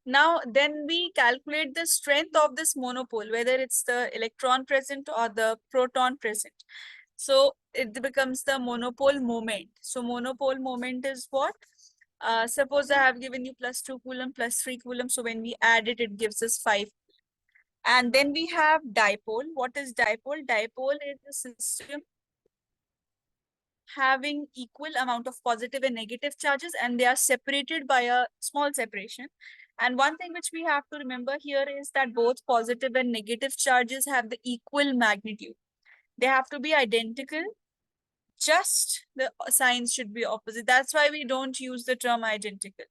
Now, then we calculate the strength of this monopole, whether it's the electron present or the proton present. So it becomes the monopole moment. So monopole moment is what? Suppose I have given you plus 2 coulomb, plus 3 coulomb. So when we add it, it gives us 5. And then we have dipole. What is dipole? Dipole is a system having equal amount of positive and negative charges, and they are separated by a small separation. And one thing which we have to remember here is that both positive and negative charges have the equal magnitude. They have to be identical, just the signs should be opposite. That's why we don't use the term identical,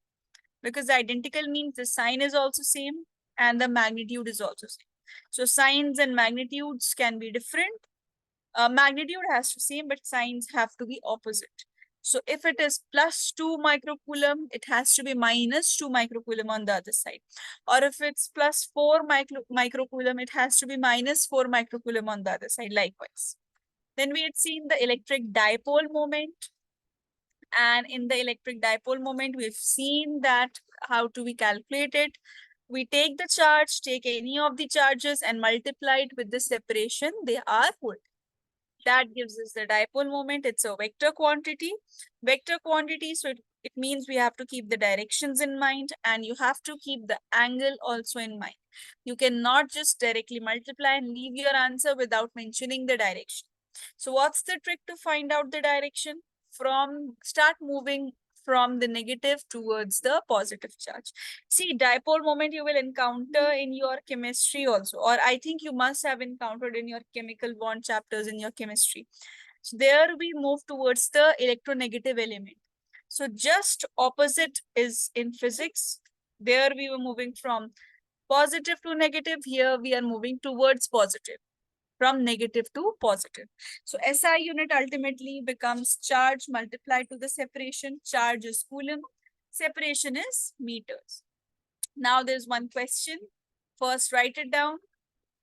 because identical means the sign is also same and the magnitude is also same. So signs and magnitudes can be different. Magnitude has to same, but signs have to be opposite. So if it is plus 2 microcoulomb, it has to be minus 2 microcoulomb on the other side. Or if it's plus 4 microcoulomb, it has to be minus 4 microcoulomb on the other side, likewise. Then we had seen the electric dipole moment. And in the electric dipole moment, we've seen that how do we calculate it? We take the charge, take any of the charges and multiply it with the separation they are holding. That gives us the dipole moment. It's a vector quantity. Vector quantity, so it means we have to keep the directions in mind and you have to keep the angle also in mind. You cannot just directly multiply and leave your answer without mentioning the direction. So what's the trick to find out the direction? Start moving from the negative towards the positive charge. See, dipole moment you will encounter in your chemistry also, or I think you must have encountered in your chemical bond chapters in your chemistry. So there we move towards the electronegative element. So just opposite is in physics. There we were moving from positive to negative. Here we are moving towards positive, from negative to positive. So SI unit ultimately becomes charge multiplied to the separation. Charge is coulomb, separation is meters. Now there's one question. First write it down,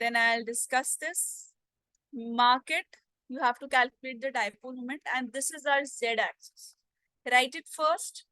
then I'll discuss this. Mark it. You have to calculate the dipole moment, and this is our Z axis. Write it first.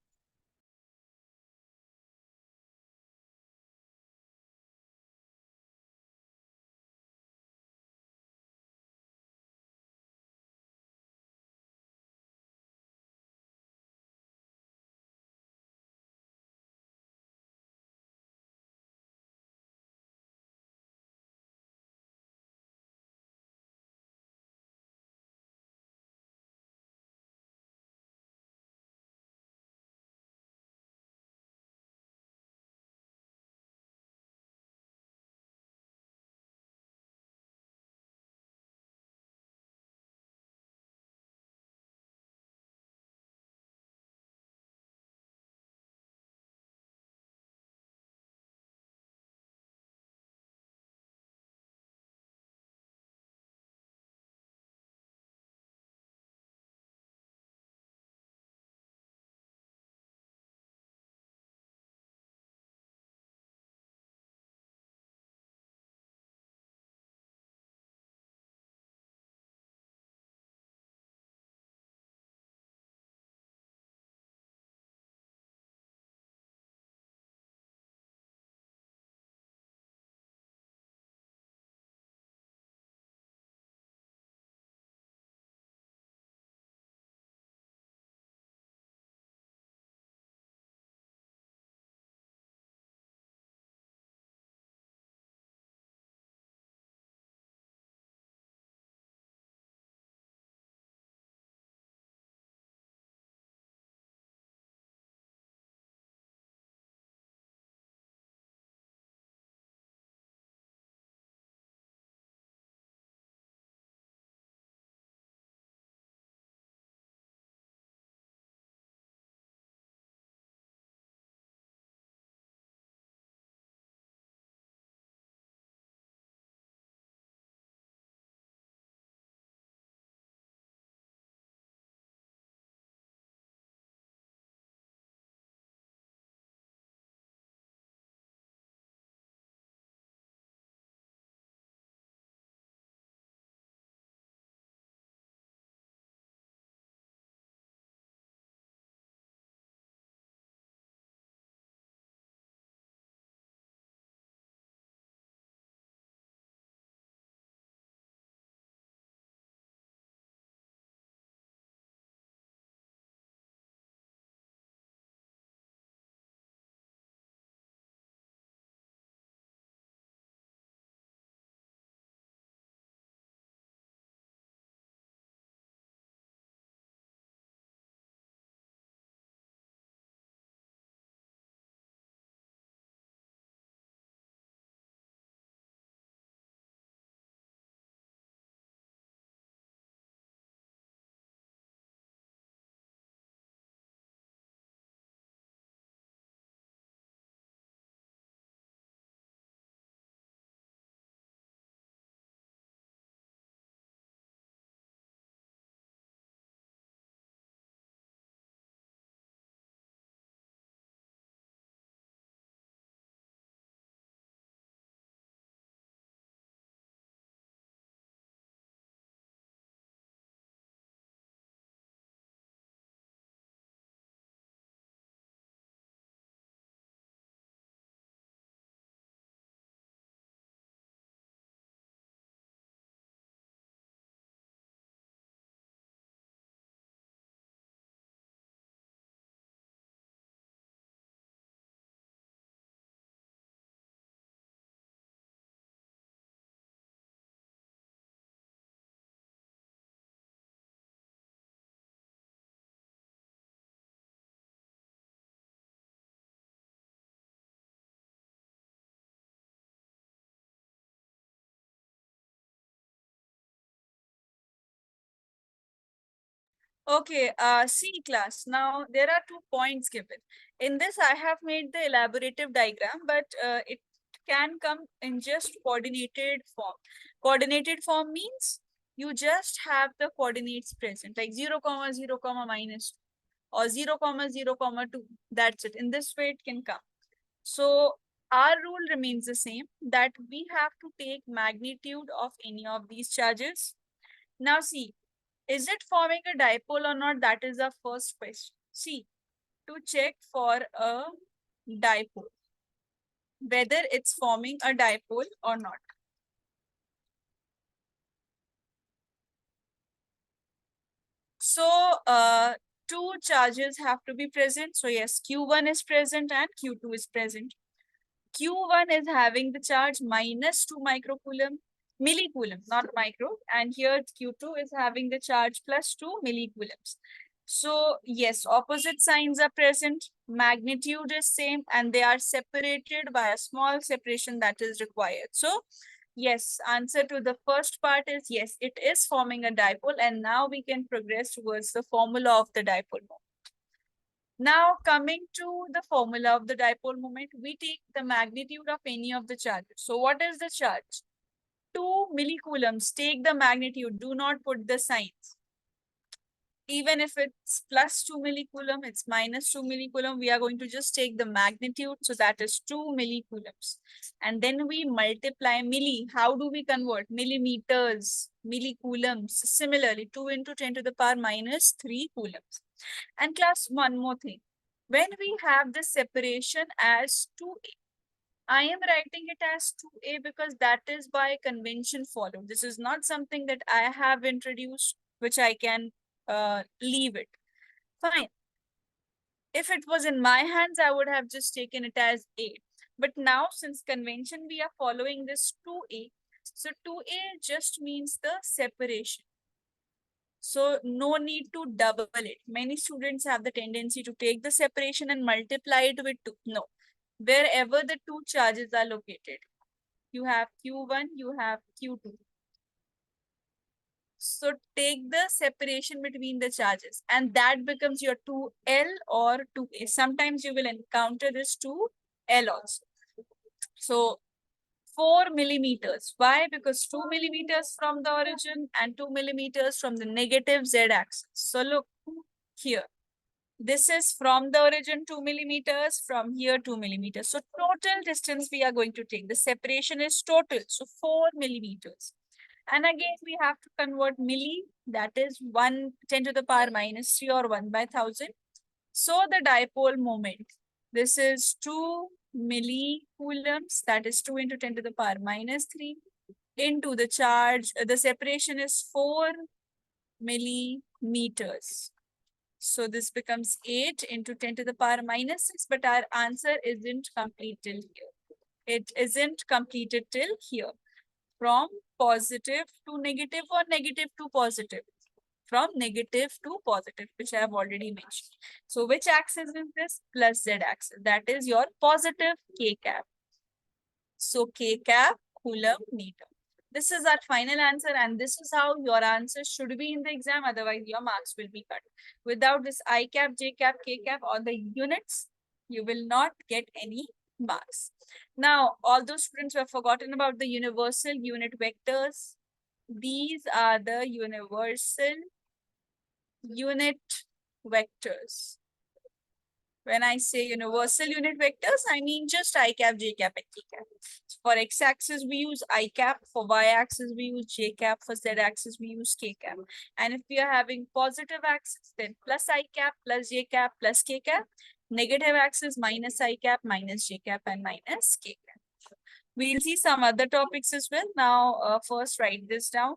Okay, C class. Now there are 2 points given. In this, I have made the elaborative diagram, but it can come in just coordinated form. Coordinated form means you just have the coordinates present, like 0, comma 0, comma minus 2, or 0, comma 0, comma 2. That's it. In this way, it can come. So our rule remains the same, that we have to take magnitude of any of these charges. Now see, is it forming a dipole or not? That is the first question. See, to check for a dipole, whether it's forming a dipole or not. So, two charges have to be present. So yes, Q1 is present and Q2 is present. Q1 is having the charge minus 2 microcoulomb, millicoulomb, not micro. And here Q2 is having the charge plus 2 millicoulombs. So yes, opposite signs are present, magnitude is same, and they are separated by a small separation that is required. So yes, answer to the first part is yes, it is forming a dipole, and now we can progress towards the formula of the dipole moment. Now coming to the formula of the dipole moment, we take the magnitude of any of the charges. So what is the charge? 2 millicoulombs. Take the magnitude. Do not put the signs. Even if it's plus 2 millicoulomb, it's minus 2 millicoulomb, we are going to just take the magnitude. So that is 2 millicoulombs. And then we multiply milli. How do we convert? Millimeters, millicoulombs. Similarly, 2 into 10 to the power minus 3 coulombs. And class, one more thing. When we have the separation as 2A, I am writing it as 2A because that is by convention followed. This is not something that I have introduced, which I can leave it. Fine. If it was in my hands, I would have just taken it as A. But now, since convention, we are following this 2A. So 2A just means the separation. So no need to double it. Many students have the tendency to take the separation and multiply it with 2. No. Wherever the two charges are located, you have Q1, you have Q2. So take the separation between the charges, and that becomes your 2L or 2A. Sometimes you will encounter this 2L also. So 4 millimeters. Why? Because 2 millimeters from the origin and 2 millimeters from the negative Z axis. So look here. This is from the origin 2 millimeters, from here 2 millimeters. So total distance we are going to take. The separation is total. So 4 millimeters. And again, we have to convert milli, that is 10 to the power minus 3 or 1 by 1000. So the dipole moment, this is 2 millicoulombs, that is 2 into 10 to the power minus 3 into the charge. The separation is 4 millimeters. So this becomes 8 into 10 to the power minus 6, but our answer isn't complete till here. It isn't completed till here. From positive to negative or negative to positive? From negative to positive, which I have already mentioned. So which axis is this? Plus Z axis. That is your positive K cap. So K cap, coulomb, meter. This is our final answer, and this is how your answer should be in the exam. Otherwise, your marks will be cut. Without this I cap, J cap, K cap, or the units, you will not get any marks. Now, all those students who have forgotten about the universal unit vectors, these are the universal unit vectors. When I say universal unit vectors, I mean just I cap, J cap, and K cap. For X axis, we use I cap. For Y axis, we use J cap. For Z axis, we use K cap. And if we are having positive axis, then plus I cap, plus J cap, plus K cap. Negative axis, minus I cap, minus J cap, and minus K cap. We'll see some other topics as well. Now, first write this down.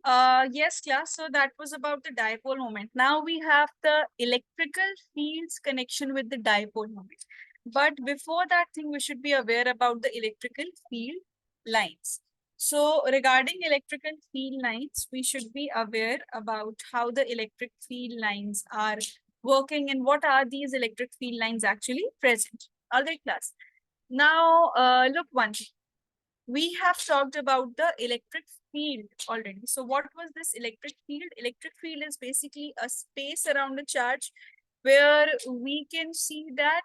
Yes, class. So that was about the dipole moment. Now we have the electrical fields connection with the dipole moment. But before that thing, we should be aware about the electrical field lines. So regarding electrical field lines, we should be aware about how the electric field lines are working and what are these electric field lines actually present. All right, class. Now, look one thing. We have talked about the electric field already. So what was this electric field? Electric field is basically a space around a charge where we can see that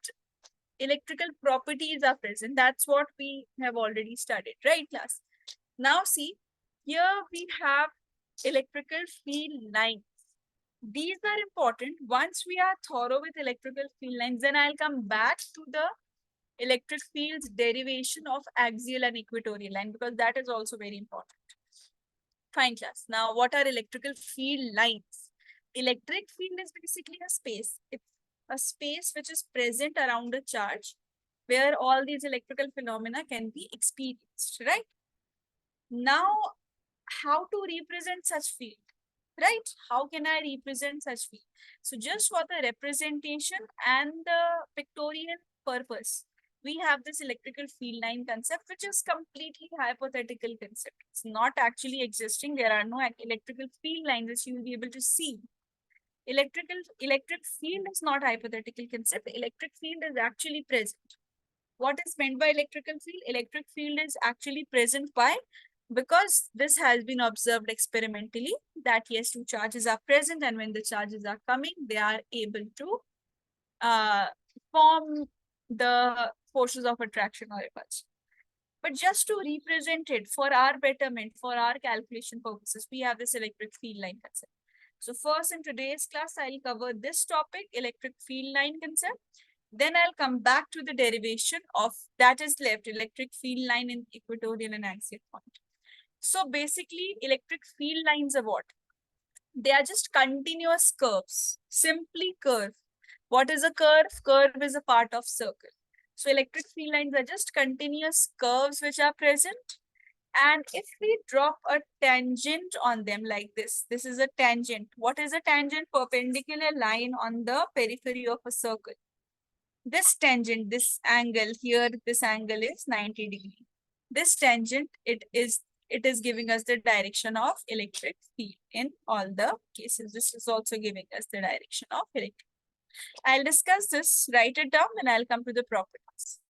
electrical properties are present. That's what we have already studied, right, class? Now see, here we have electrical field lines. These are important. Once we are thorough with electrical field lines, then I'll come back to the electric field's derivation of axial and equatorial line, because that is also very important. Fine, class. Now, what are electrical field lines? Electric field is basically a space. It's a space which is present around a charge where all these electrical phenomena can be experienced, right? Now, how to represent such field, right? How can I represent such field? So just for the representation and the pictorial purpose, we have this electrical field line concept, which is completely hypothetical concept. It's not actually existing. There are no electrical field lines that you will be able to see. Electric field is not hypothetical concept. Electric field is actually present. What is meant by electrical field? Electric field is actually present. Why? Because this has been observed experimentally that yes, two charges are present, and when the charges are coming, they are able to uh, form the forces of attraction or repulsion. But just to represent it for our betterment, for our calculation purposes, we have this electric field line concept. So first in today's class, I'll cover this topic, electric field line concept. Then I'll come back to the derivation of that is left, electric field line in equatorial and axial point. So basically, electric field lines are what? They are just continuous curves, simply curve. What is a curve? Curve is a part of circle. So electric field lines are just continuous curves which are present. And if we drop a tangent on them like this is a tangent. What is a tangent? Perpendicular line on the periphery of a circle. This tangent, this angle here, this angle is 90 degree. This tangent, it is giving us the direction of electric field in all the cases. This is also giving us the direction of electric. I'll discuss this, write it down, and I'll come to the properties.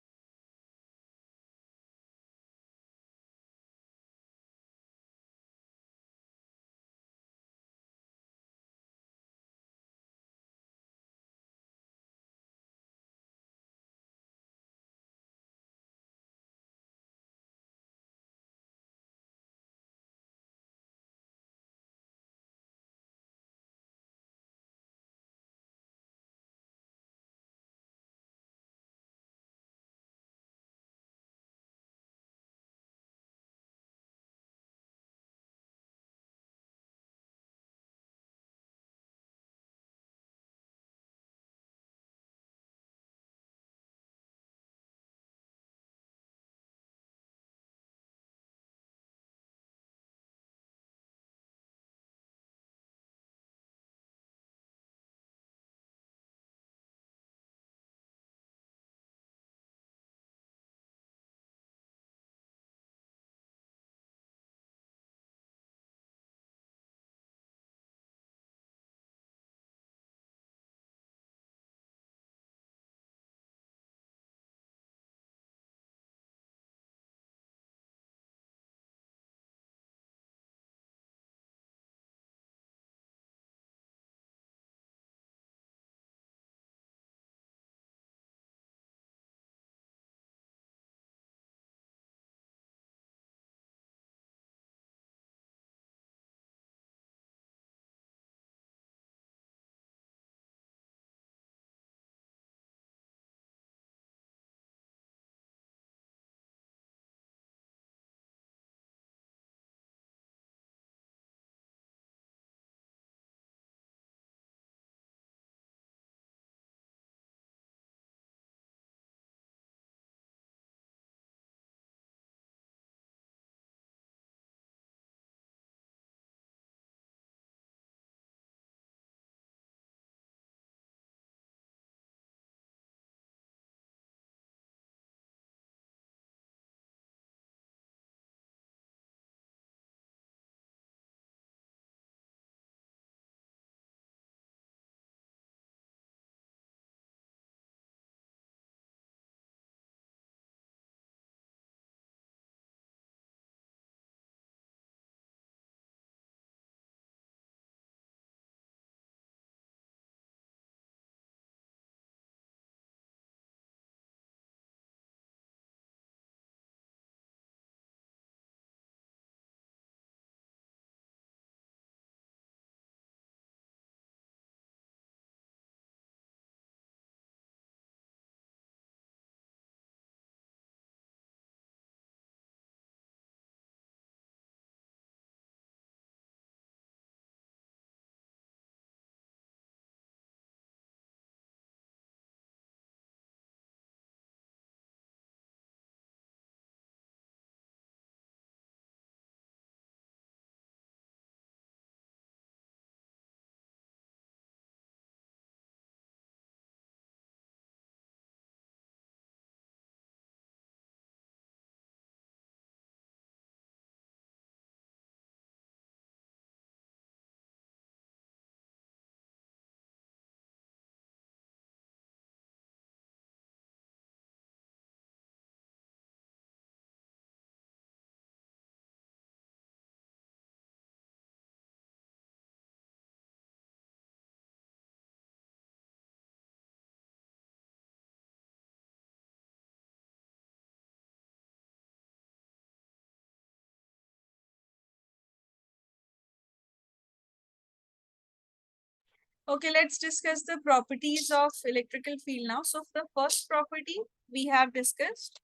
Okay, let's discuss the properties of electrical field now. So the first property we have discussed,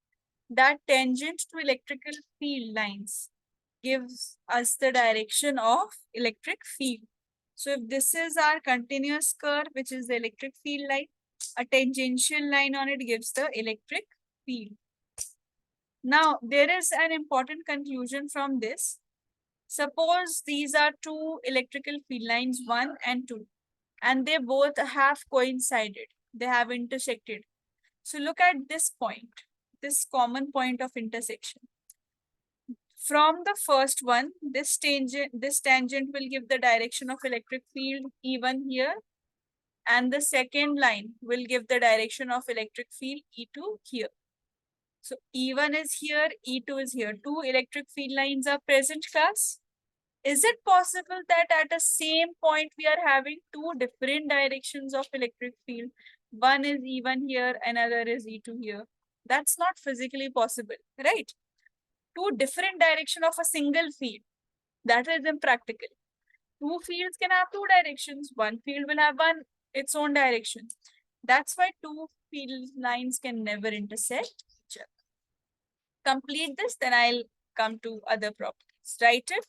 that tangent to electrical field lines gives us the direction of electric field. So if this is our continuous curve, which is the electric field line, a tangential line on it gives the electric field. Now, there is an important conclusion from this. Suppose these are two electrical field lines, 1 and 2, and they both have coincided. They have intersected. So look at this point, this common point of intersection. From the first one, this tangent will give the direction of electric field E1 here, and the second line will give the direction of electric field E2 here. So E1 is here, E2 is here. Two electric field lines are present, class. Is it possible that at the same point we are having two different directions of electric field? One is E1 here, another is E2 here. That's not physically possible, right? Two different direction of a single field. That is impractical. Two fields can have two directions. One field will have its own direction. That's why two field lines can never intersect each other. Complete this, then I'll come to other properties. Write it.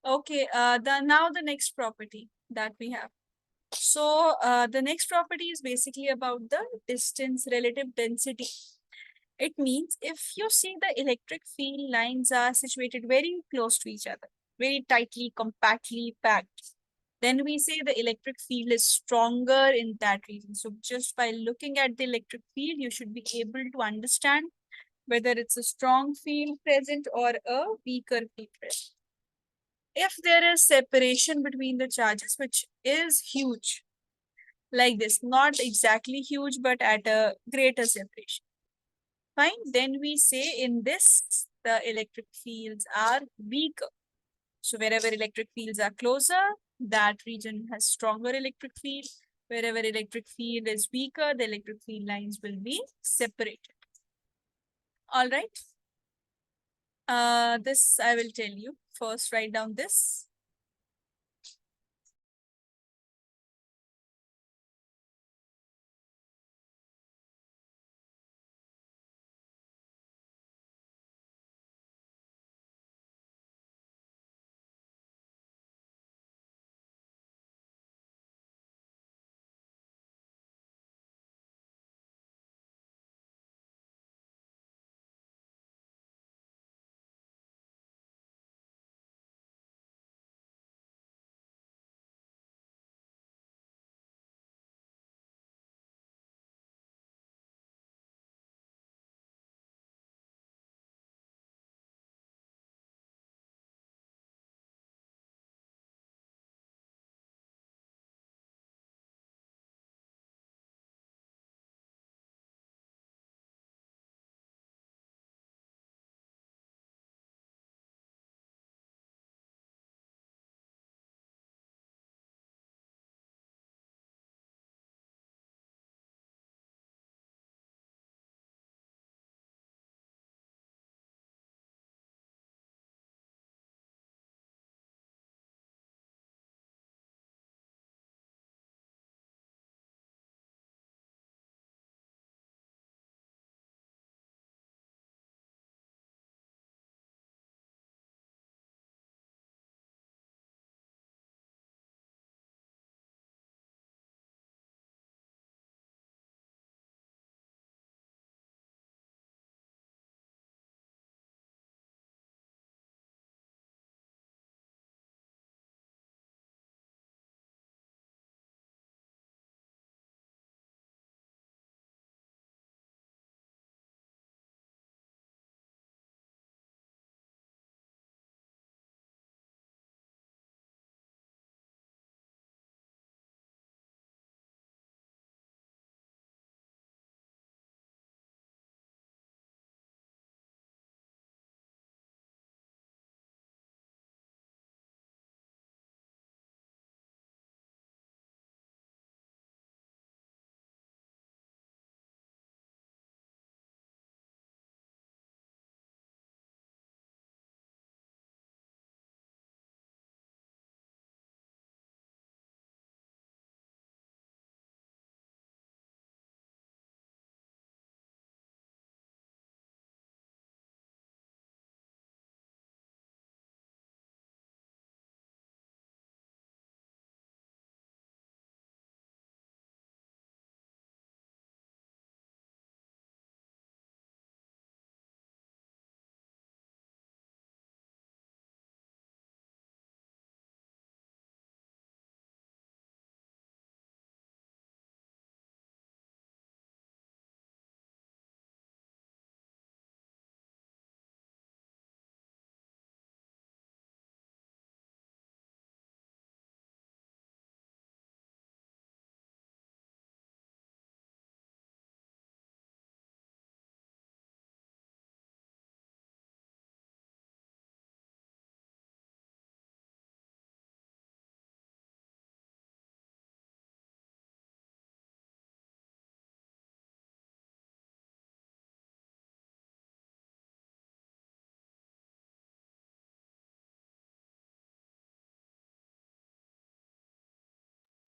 Okay, now the next property that we have. So the next property is basically about the distance relative density. It means if you see the electric field lines are situated very close to each other, very tightly, compactly packed, then we say the electric field is stronger in that region. So just by looking at the electric field, you should be able to understand whether it's a strong field present or a weaker field present. If there is separation between the charges, which is huge, like this, not exactly huge, but at a greater separation, fine, then we say in this, the electric fields are weaker. So wherever electric fields are closer, that region has stronger electric field. Wherever electric field is weaker, the electric field lines will be separated. All right. This I will tell you. First, write down this.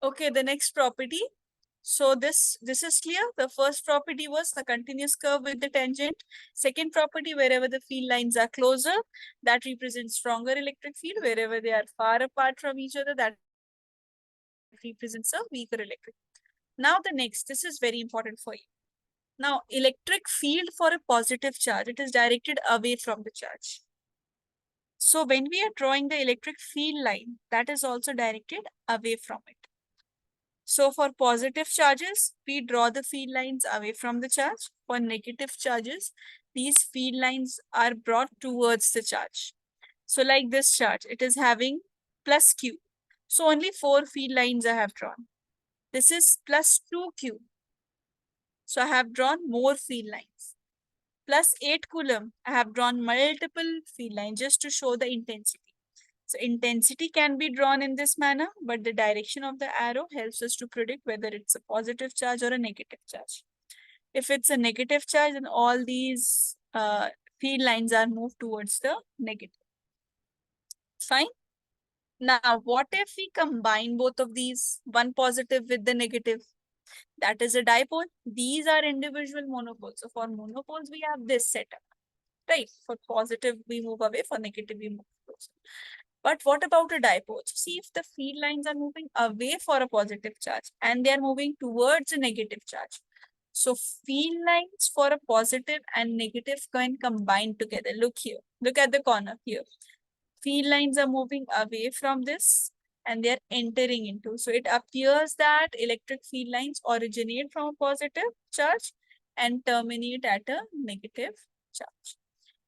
Okay, the next property So this is clear. The first property was the continuous curve with the tangent. Second property, wherever the field lines are closer, that represents stronger electric field. Wherever they are far apart from each other, that represents a weaker electric. Now the next, this is very important for you. Now electric field for a positive charge, it is directed away from the charge. So when we are drawing the electric field line, that is also directed away from it. So for positive charges, we draw the field lines away from the charge. For negative charges, these field lines are brought towards the charge. So like this charge, it is having plus Q. So only 4 field lines I have drawn. This is plus 2Q. So I have drawn more field lines. Plus 8 coulomb, I have drawn multiple field lines just to show the intensity. So intensity can be drawn in this manner, but the direction of the arrow helps us to predict whether it's a positive charge or a negative charge. If it's a negative charge, then all these field lines are moved towards the negative. Fine. Now, what if we combine both of these, one positive with the negative? That is a dipole. These are individual monopoles. So for monopoles, we have this setup, right? For positive, we move away. For negative, we move closer. But what about a dipole? See if the field lines are moving away for a positive charge and they are moving towards a negative charge. So field lines for a positive and negative can combine together. Look here. Look at the corner here. Field lines are moving away from this and they're entering into. So it appears that electric field lines originate from a positive charge and terminate at a negative charge.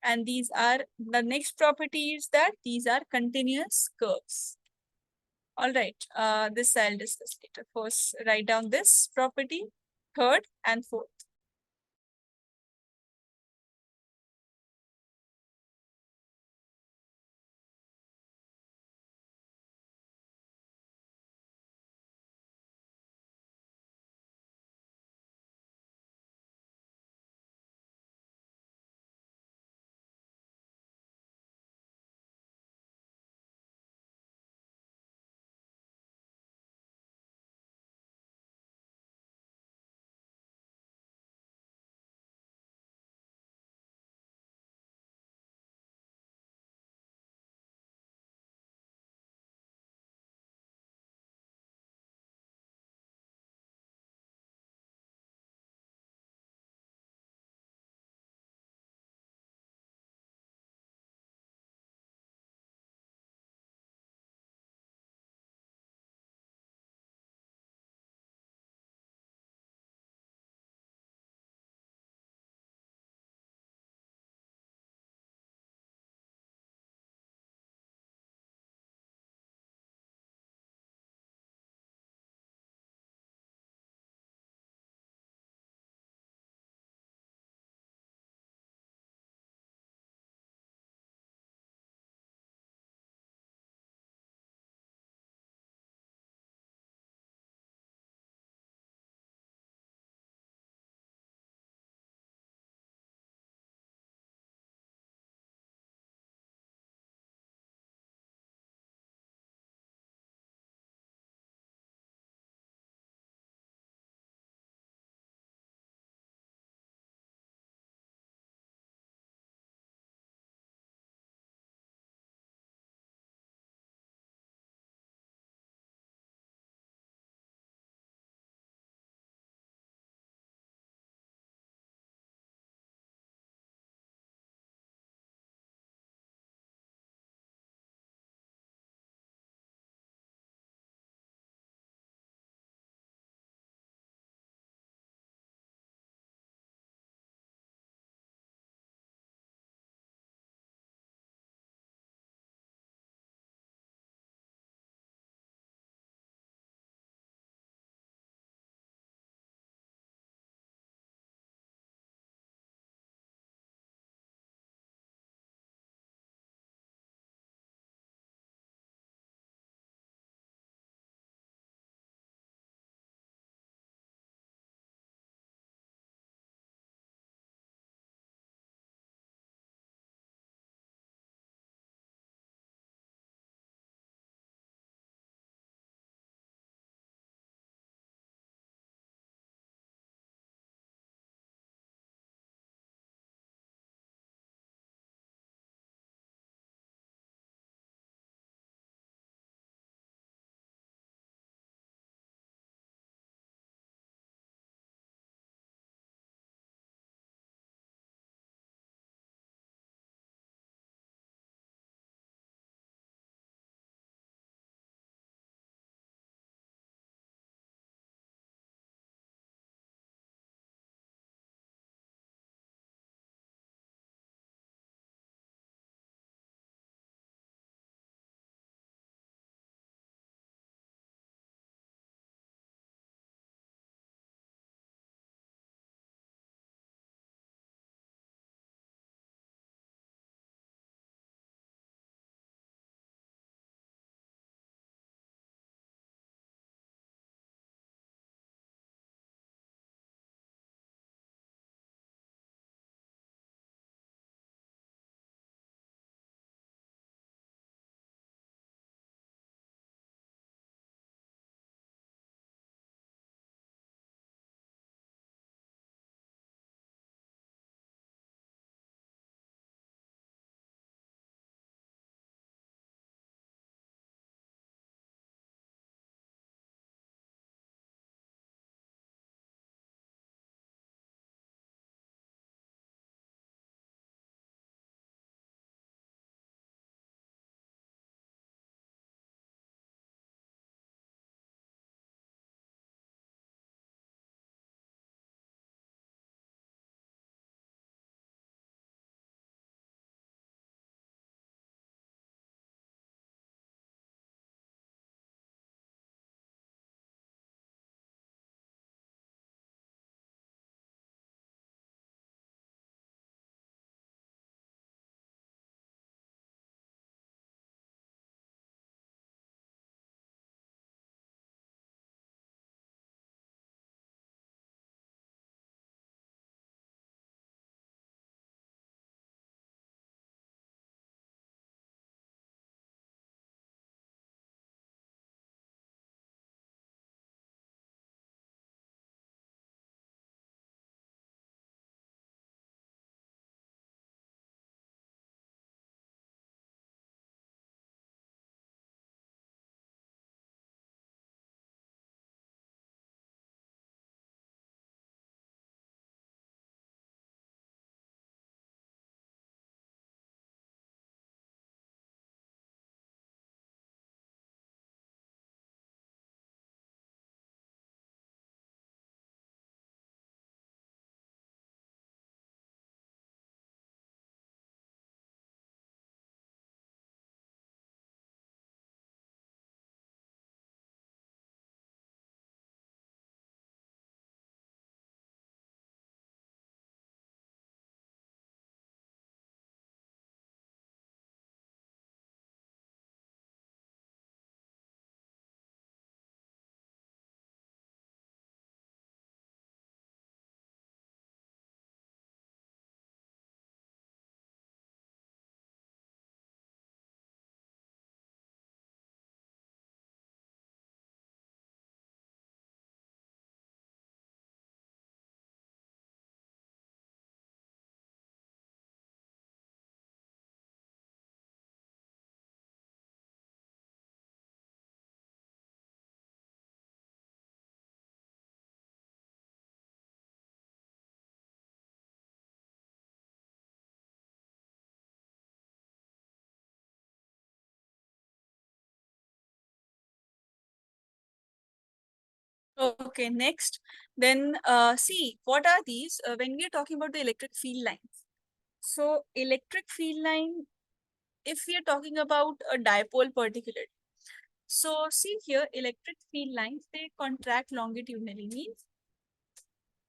And these are, the next property is that these are continuous curves. All right, this I'll discuss later. First, write down this property, third and fourth. Okay, next. Then see, what are these? When we are talking about the electric field lines. So electric field line, if we are talking about a dipole particularly. So see here, electric field lines, they contract longitudinally. Means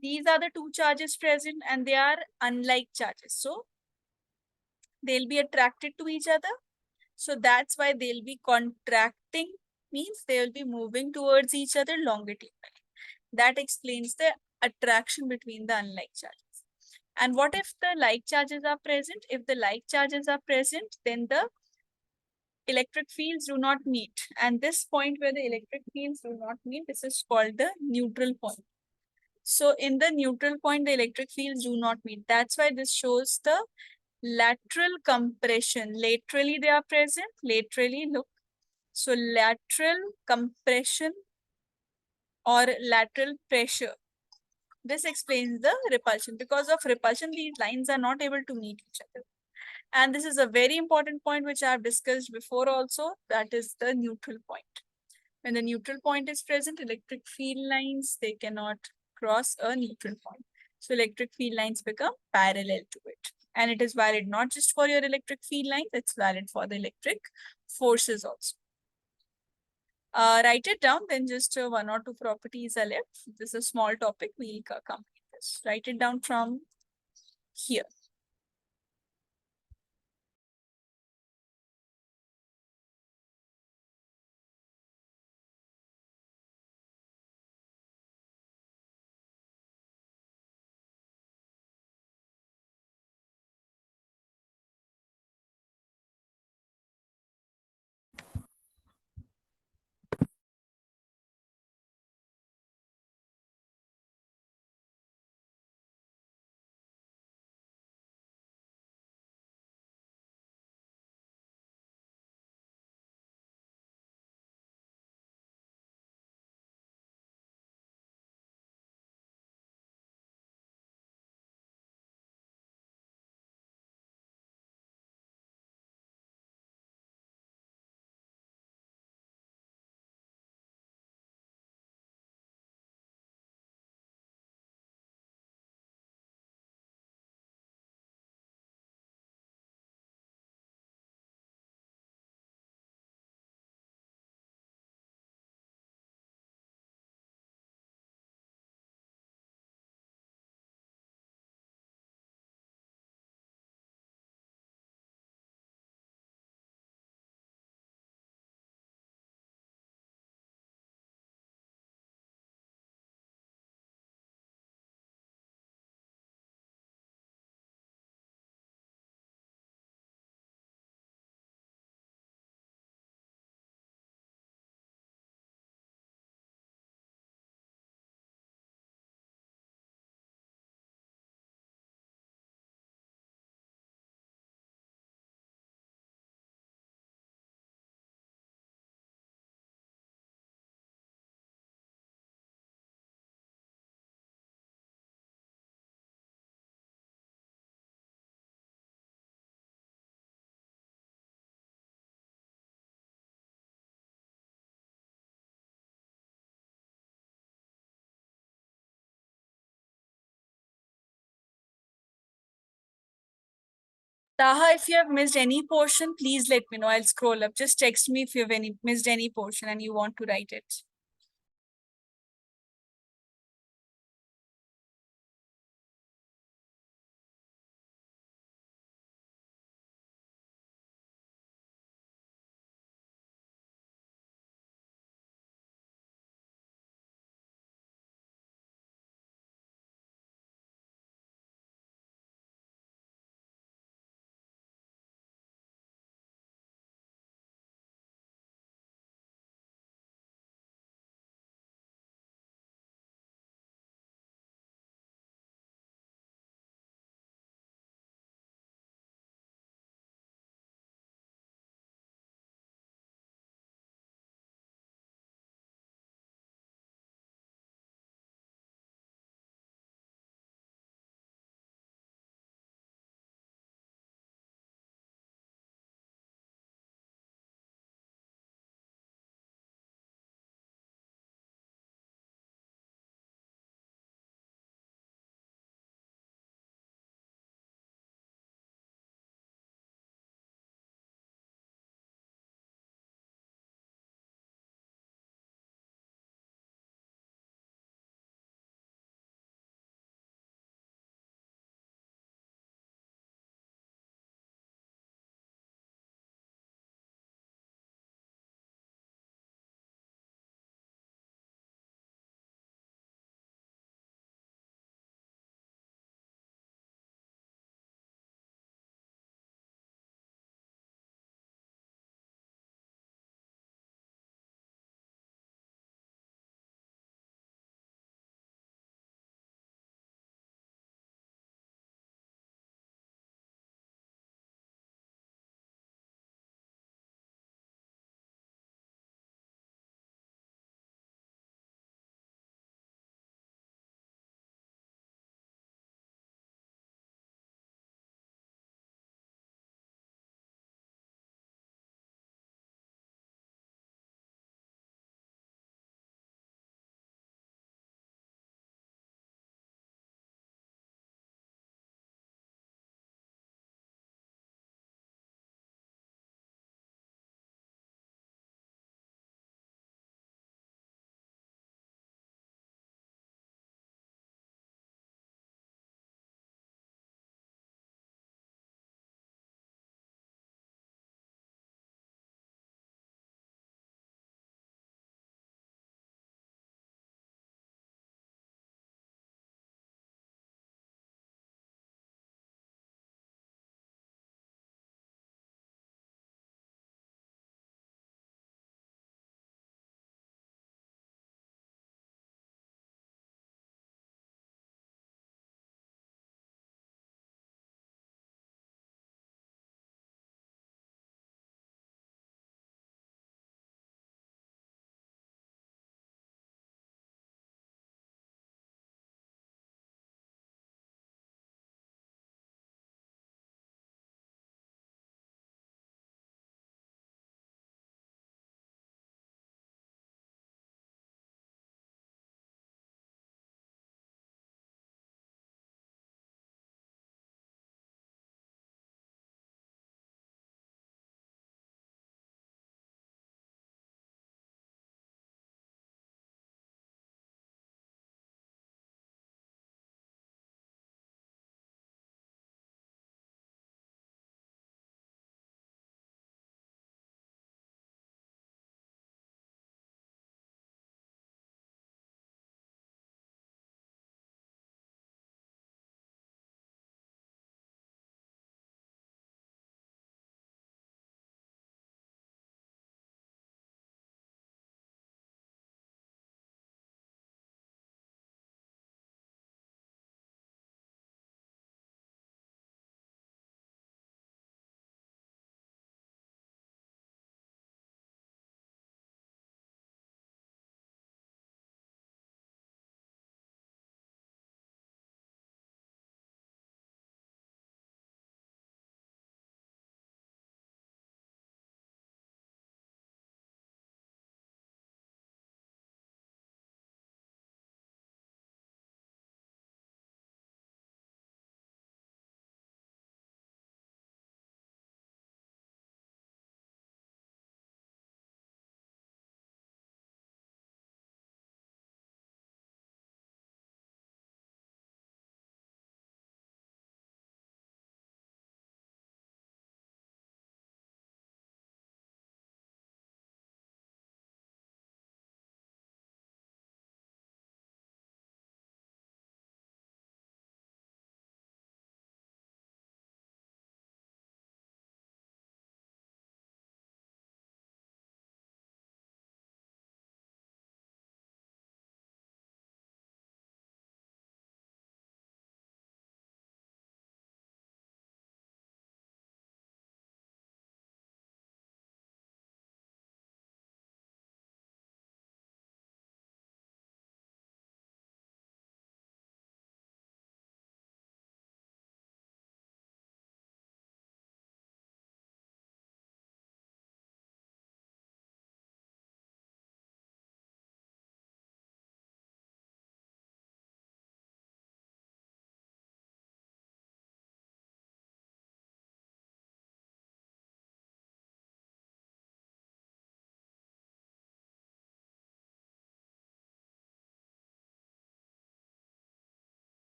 these are the two charges present and they are unlike charges. So they'll be attracted to each other. So that's why they'll be contracting, means they'll be moving towards each other longitudinally. That explains the attraction between the unlike charges. And what if the like charges are present? If the like charges are present, then the electric fields do not meet. And this point where the electric fields do not meet, this is called the neutral point. So in the neutral point, the electric fields do not meet. That's why this shows the lateral compression. Laterally they are present. Laterally, look. So lateral compression or lateral pressure. This explains the repulsion. Because of repulsion, these lines are not able to meet each other. And this is a very important point which I have discussed before also. That is the neutral point. When the neutral point is present, electric field lines, they cannot cross a neutral point. So electric field lines become parallel to it. And it is valid not just for your electric field lines, it's valid for the electric forces also. Write it down, then just one or two properties are left. This is a small topic, we'll complete this. Write it down from here. Taha, if you have missed any portion, please let me know. I'll scroll up. Just text me if you have missed any portion and you want to write it.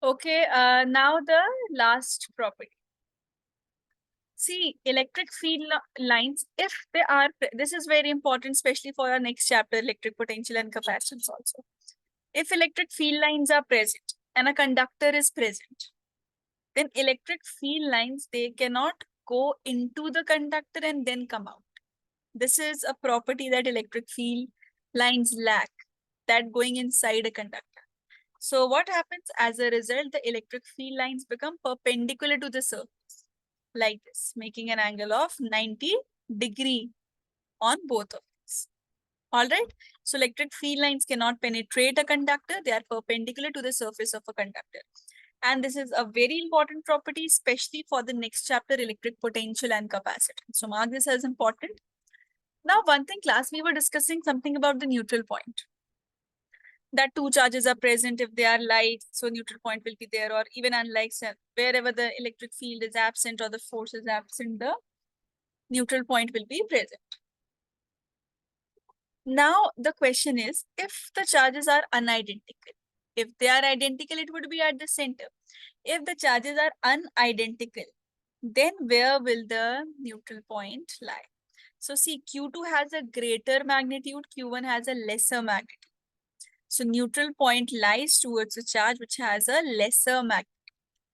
Okay, now the last property. See, electric field lines, if they are, this is very important, especially for our next chapter, electric potential and capacitance also. If electric field lines are present and a conductor is present, then electric field lines, they cannot go into the conductor and then come out. This is a property that electric field lines lack, that going inside a conductor. So what happens as a result, the electric field lines become perpendicular to the surface like this, making an angle of 90° on both of these. All right. So electric field lines cannot penetrate a conductor. They are perpendicular to the surface of a conductor. And this is a very important property, especially for the next chapter, electric potential and capacitance. So mark this as important. Now, one thing, class, we were discussing something about the neutral point. That two charges are present if they are like, so neutral point will be there, or even unlike, wherever the electric field is absent or the force is absent, the neutral point will be present. Now, the question is, if the charges are unidentical, if they are identical, it would be at the center. If the charges are unidentical, then where will the neutral point lie? So see, Q2 has a greater magnitude, Q1 has a lesser magnitude. So neutral point lies towards a charge which has a lesser magnitude.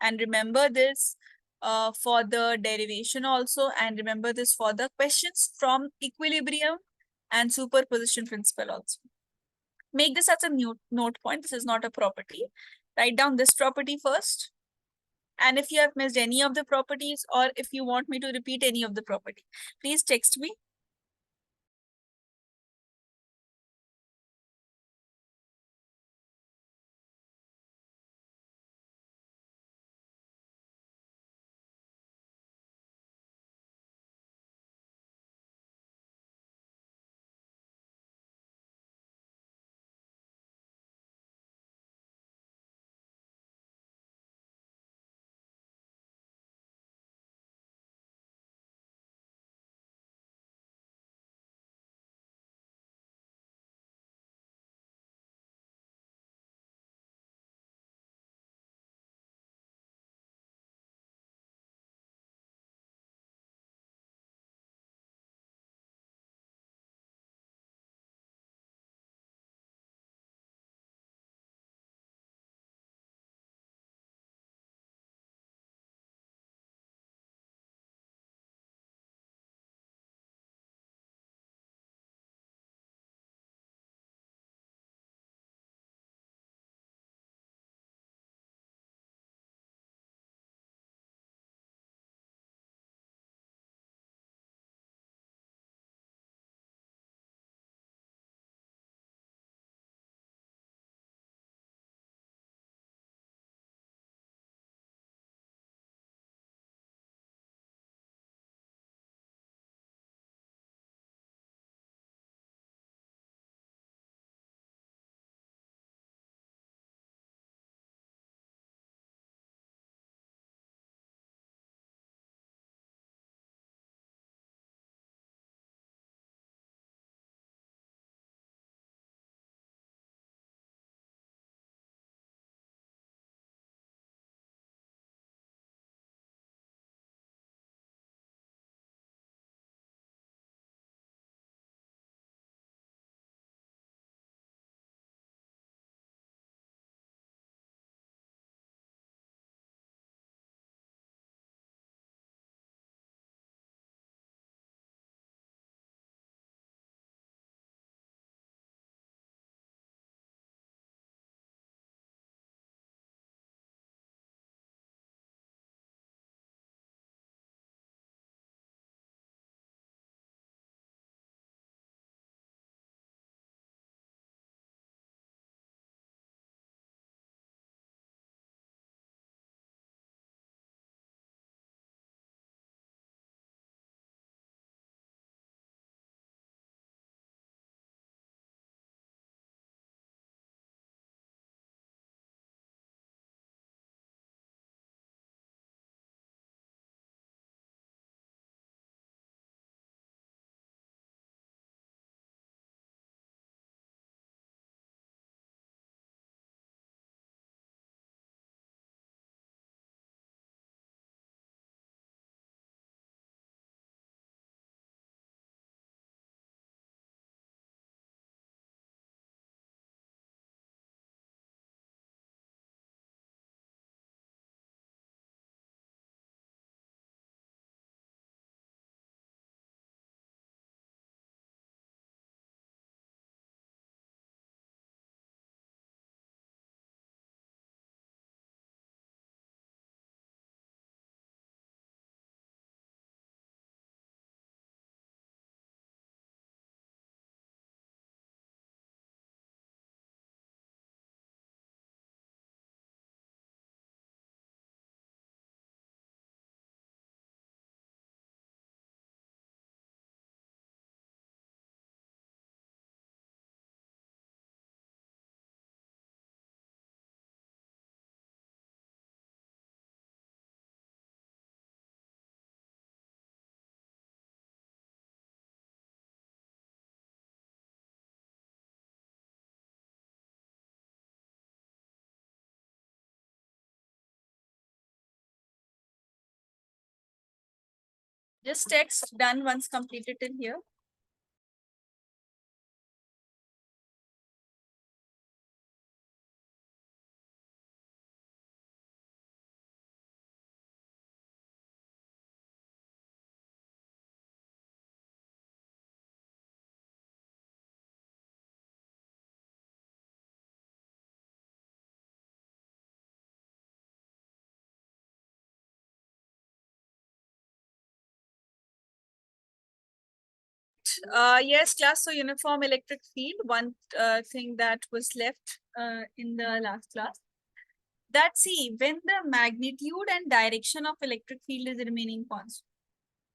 And remember this for the derivation also, and remember this for the questions from equilibrium and superposition principle also. Make this as a note point. This is not a property. Write down this property first. And if you have missed any of the properties, or if you want me to repeat any of the property, please text me. Just text done once completed till here. Yes, class. So uniform electric field. One thing that was left in the last class. That see when the magnitude and direction of electric field is remaining constant.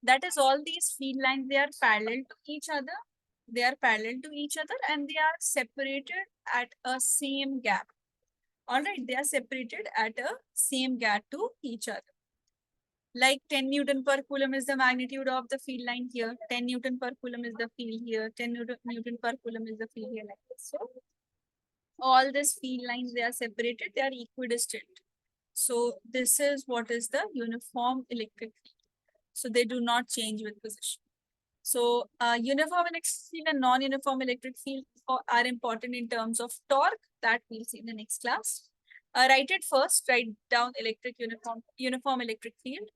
That is all these field lines. They are parallel to each other. They are parallel to each other and they are separated at a same gap. All right, they are separated at a same gap to each other. Like 10 Newton per coulomb is the magnitude of the field line here. 10 Newton per coulomb is the field here. 10 Newton per coulomb is the field here like this. So all these field lines, they are separated. They are equidistant. So this is what is the uniform electric field. So they do not change with position. So uniform electric field and non-uniform electric field are important in terms of torque. That we'll see in the next class. Write it first. Write down electric uniform electric field.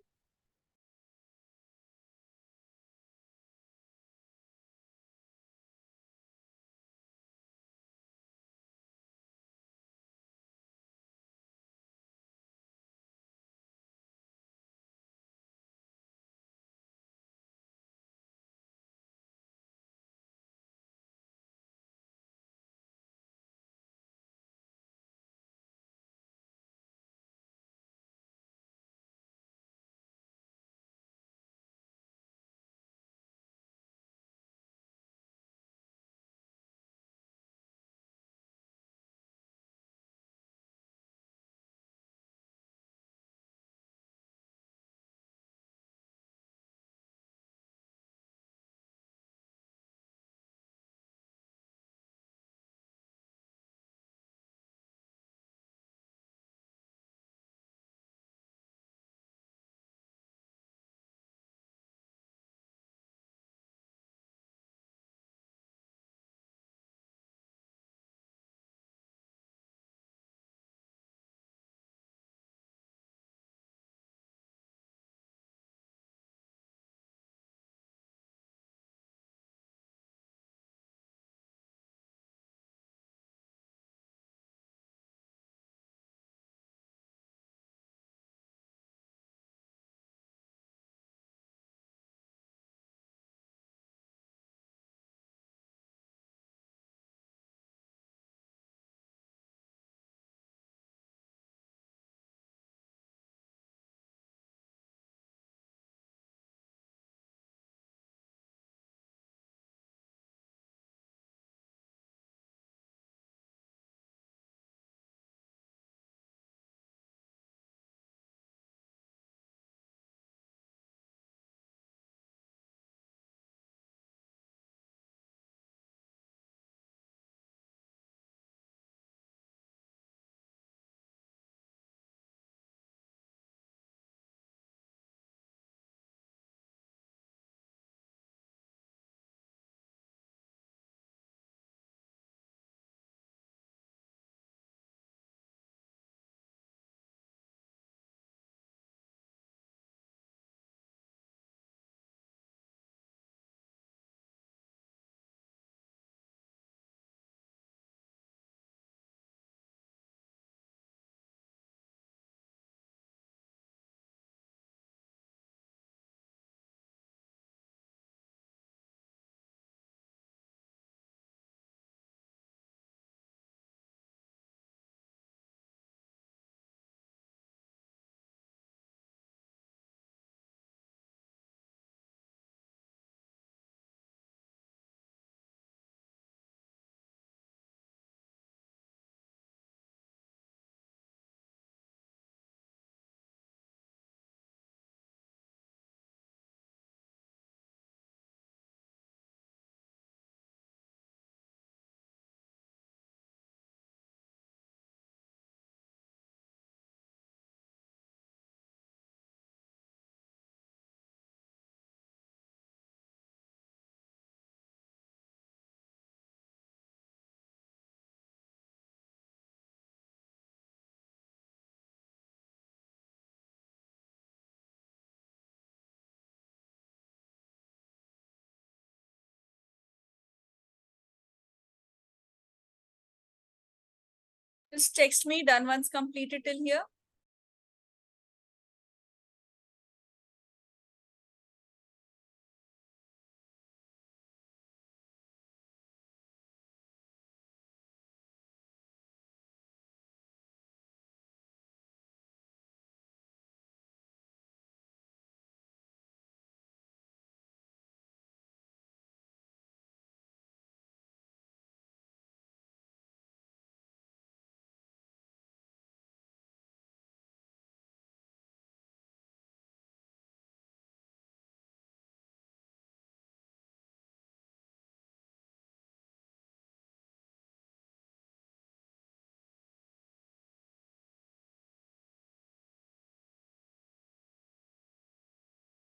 Just text me done once completed till here.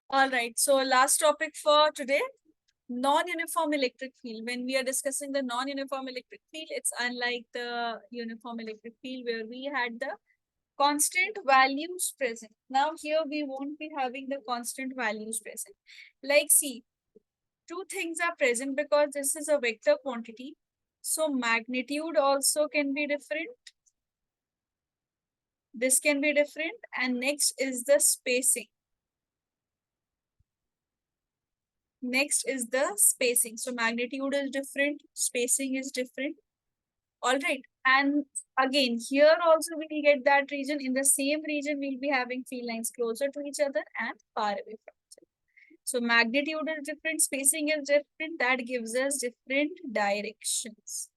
All right. So last topic for today, non-uniform electric field. When we are discussing the non-uniform electric field, it's unlike the uniform electric field where we had the constant values present. Now here we won't be having the constant values present. Like see, two things are present because this is a vector quantity. So magnitude also can be different. This can be different. And next is the spacing. Next is the spacing. So magnitude is different, spacing is different. All right. And again, here also we will get that region. In the same region, we'll be having field lines closer to each other and far away from each other. So magnitude is different, spacing is different. That gives us different directions.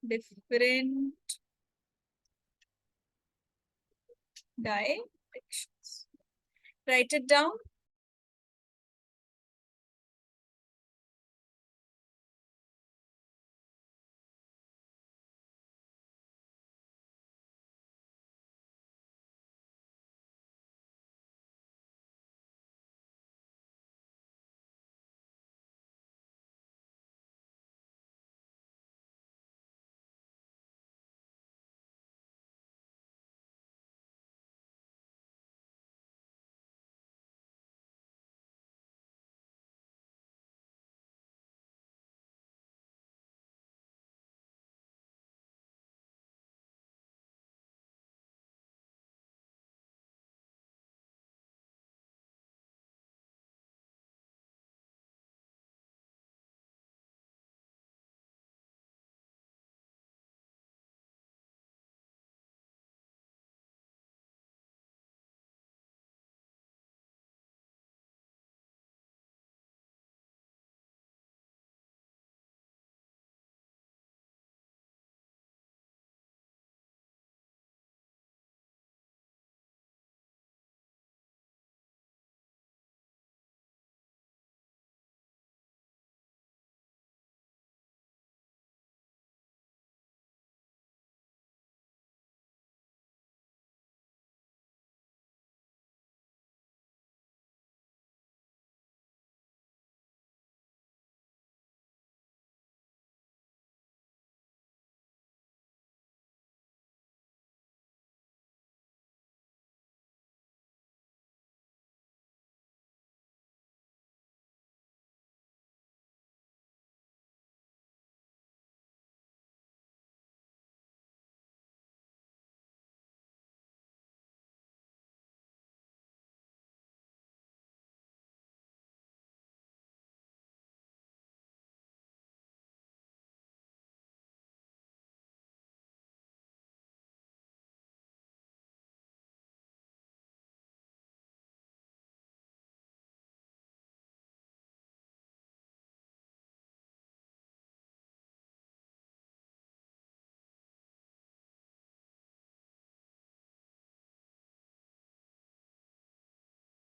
Different directions. Write it down.